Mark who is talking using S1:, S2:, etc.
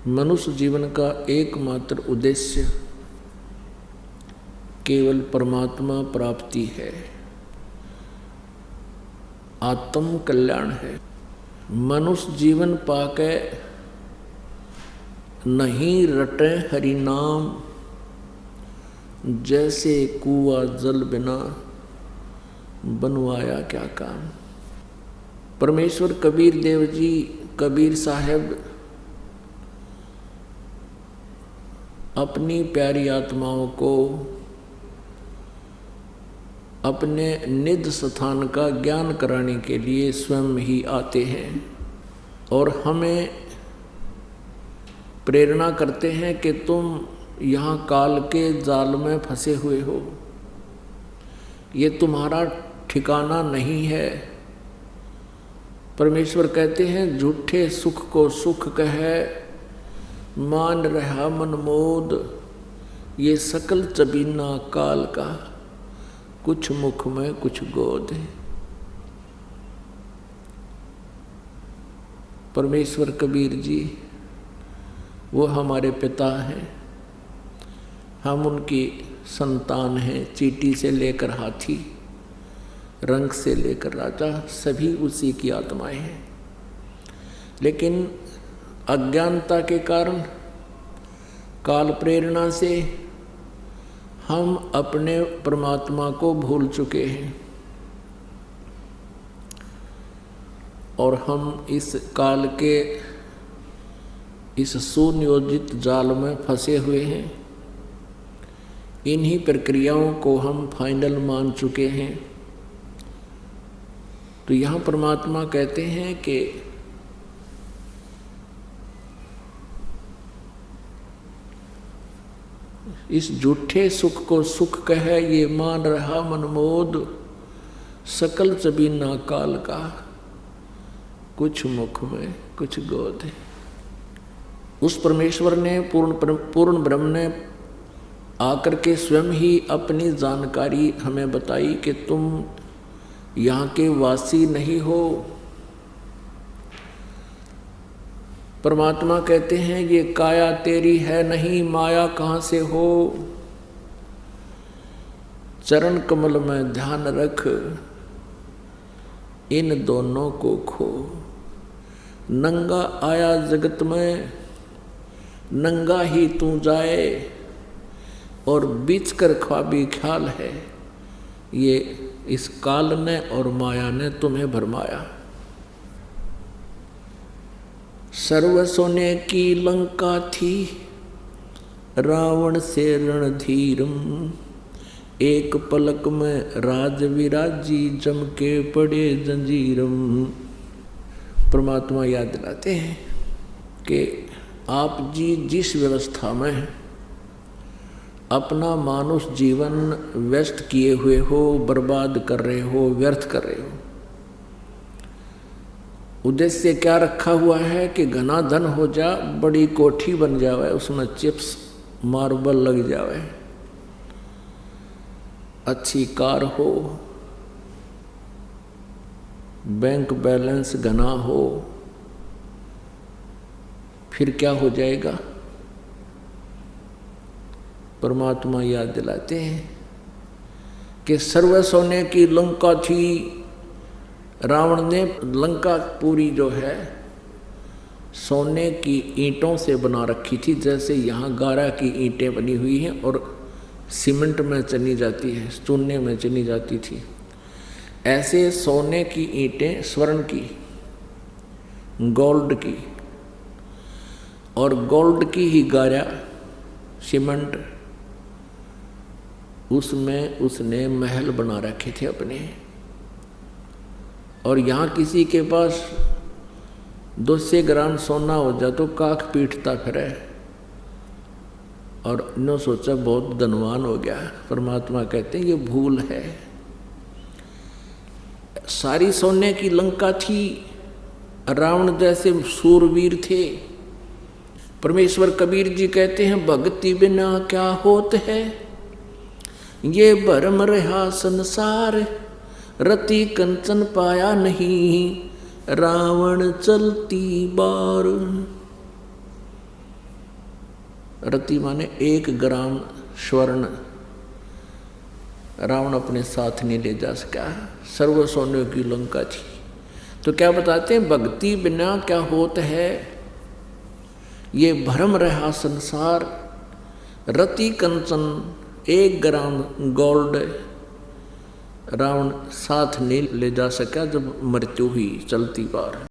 S1: मनुष्य जीवन का एकमात्र उद्देश्य केवल परमात्मा प्राप्ति है, आत्म कल्याण है। मनुष्य जीवन पाके नहीं रटे हरि नाम, जैसे कुआं जल बिना बनवाया क्या काम। परमेश्वर कबीर देव जी, कबीर साहब अपनी प्यारी आत्माओं को अपने निज स्थान का ज्ञान कराने के लिए स्वयं ही आते हैं और हमें प्रेरणा करते हैं कि तुम यहाँ काल के जाल में फंसे हुए हो, ये तुम्हारा ठिकाना नहीं है। परमेश्वर कहते हैं झूठे सुख को सुख कहे, मान रहा मनमोद, ये सकल चबीना काल का, कुछ मुख में कुछ गोद है। परमेश्वर कबीर जी वो हमारे पिता हैं, हम उनकी संतान हैं। चींटी से लेकर हाथी, रंग से लेकर राजा, सभी उसी की आत्माएं हैं। लेकिन अज्ञानता के कारण, काल प्रेरणा से हम अपने परमात्मा को भूल चुके हैं और हम इस काल के इस सुनियोजित जाल में फंसे हुए हैं। इन्हीं प्रक्रियाओं को हम फाइनल मान चुके हैं। तो यहाँ परमात्मा कहते हैं कि इस झूठे सुख को सुख कहे, ये मान रहा मनमोद, सकल चबीना काल का, कुछ मुख में कुछ गोद है। उस परमेश्वर ने पूर्ण ब्रह्म ने आकर के स्वयं ही अपनी जानकारी हमें बताई कि तुम यहाँ के वासी नहीं हो। परमात्मा कहते हैं ये काया तेरी है नहीं, माया कहाँ से हो। चरण कमल में ध्यान रख, इन दोनों को खो। नंगा आया जगत में, नंगा ही तू जाए, और बीच कर ख्वाबी ख्याल है, ये इस काल ने और माया ने तुम्हें भरमाया। सर्व सोने की लंका थी, रावण से रणधीरम, एक पलक में राज विराजी, जम के पड़े जंजीरम। परमात्मा याद दिलाते हैं कि आप जी जिस व्यवस्था में अपना मानुष जीवन व्यस्त किए हुए हो, बर्बाद कर रहे हो, व्यर्थ कर रहे हो, उद्देश्य क्या रखा हुआ है कि घना धन हो जा, बड़ी कोठी बन जावे, उसमें चिप्स मार्बल लग जावे, अच्छी कार हो, बैंक बैलेंस घना हो, फिर क्या हो जाएगा। परमात्मा याद दिलाते हैं कि सर्व सोने की लंका थी। रावण ने लंका पूरी जो है सोने की ईंटों से बना रखी थी, जैसे यहाँ गारा की ईंटें बनी हुई हैं और सीमेंट में चनी जाती है, चूने में चनी जाती थी। ऐसे सोने की ईंटें, स्वर्ण की, गोल्ड की, और गोल्ड की ही गारा सीमेंट, उसमें उसने महल बना रखे थे अपने। और यहाँ किसी के पास 200 ग्राम सोना हो जाए तो काख पीटता फिरे और इन्हों सोचा बहुत धनवान हो गया। परमात्मा कहते हैं ये भूल है। सारी सोने की लंका थी, रावण जैसे सूरवीर थे। परमेश्वर कबीर जी कहते हैं भक्ति बिना क्या होत है, ये भरम रहा संसार, रति कंचन पाया नहीं, रावण चलती बार। रति माने 1 ग्राम स्वर्ण रावण अपने साथ नहीं ले जा सका। सर्व सोने की लंका थी। तो क्या बताते हैं, भक्ति बिना क्या होता है, ये भ्रम रहा संसार। रति कंचन 1 ग्राम गोल्ड रावण साथ नहीं ले जा सका जब मृत्यु हुई चलती बार।